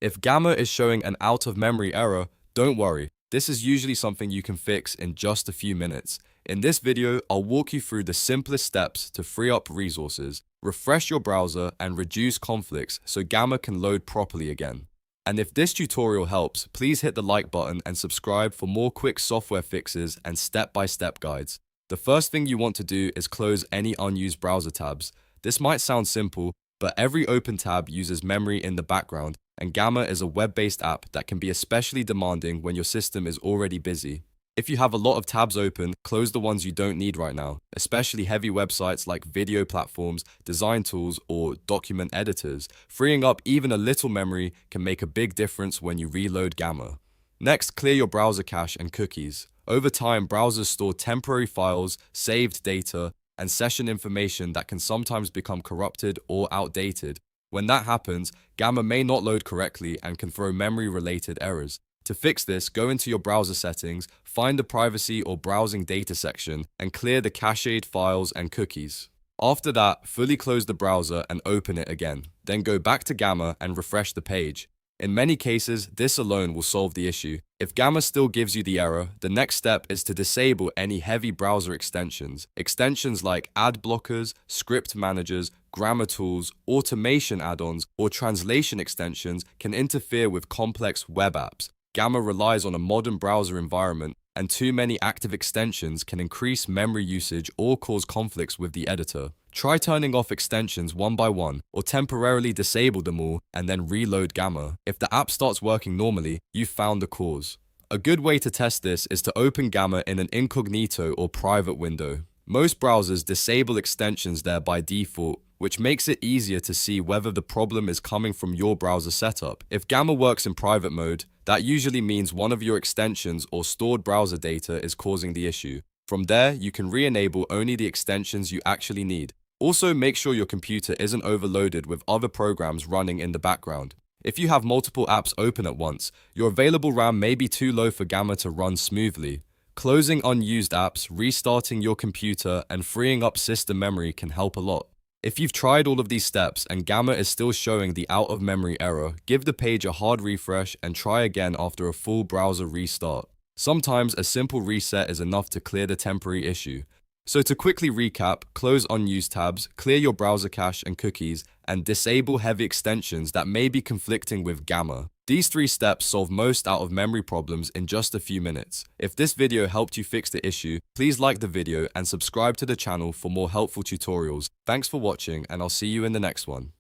If Gamma is showing an out-of-memory error, don't worry. This is usually something you can fix in just a few minutes. In this video, I'll walk you through the simplest steps to free up resources, refresh your browser, and reduce conflicts so Gamma can load properly again. And if this tutorial helps, please hit the like button and subscribe for more quick software fixes and step-by-step guides. The first thing you want to do is close any unused browser tabs. This might sound simple, but every open tab uses memory in the background, and Gamma is a web-based app that can be especially demanding when your system is already busy. If you have a lot of tabs open, close the ones you don't need right now, especially heavy websites like video platforms, design tools, or document editors. Freeing up even a little memory can make a big difference when you reload Gamma. Next, clear your browser cache and cookies. Over time, browsers store temporary files, saved data, and session information that can sometimes become corrupted or outdated. When that happens, Gamma may not load correctly and can throw memory-related errors. To fix this, go into your browser settings, find the privacy or browsing data section, and clear the cached files and cookies. After that, fully close the browser and open it again. Then go back to Gamma and refresh the page. In many cases, this alone will solve the issue. If Gamma still gives you the error, the next step is to disable any heavy browser extensions. Extensions like ad blockers, script managers, grammar tools, automation add-ons, or translation extensions can interfere with complex web apps. Gamma relies on a modern browser environment, and too many active extensions can increase memory usage or cause conflicts with the editor. Try turning off extensions one by one, or temporarily disable them all and then reload Gamma. If the app starts working normally, you've found the cause. A good way to test this is to open Gamma in an incognito or private window. Most browsers disable extensions there by default, which makes it easier to see whether the problem is coming from your browser setup. If Gamma works in private mode, that usually means one of your extensions or stored browser data is causing the issue. From there, you can re-enable only the extensions you actually need. Also, make sure your computer isn't overloaded with other programs running in the background. If you have multiple apps open at once, your available RAM may be too low for Gamma to run smoothly. Closing unused apps, restarting your computer, and freeing up system memory can help a lot. If you've tried all of these steps and Gamma is still showing the out-of-memory error, give the page a hard refresh and try again after a full browser restart. Sometimes a simple reset is enough to clear the temporary issue. So to quickly recap, close unused tabs, clear your browser cache and cookies, and disable heavy extensions that may be conflicting with Gamma. These 3 steps solve most out-of-memory problems in just a few minutes. If this video helped you fix the issue, please like the video and subscribe to the channel for more helpful tutorials. Thanks for watching, and I'll see you in the next one.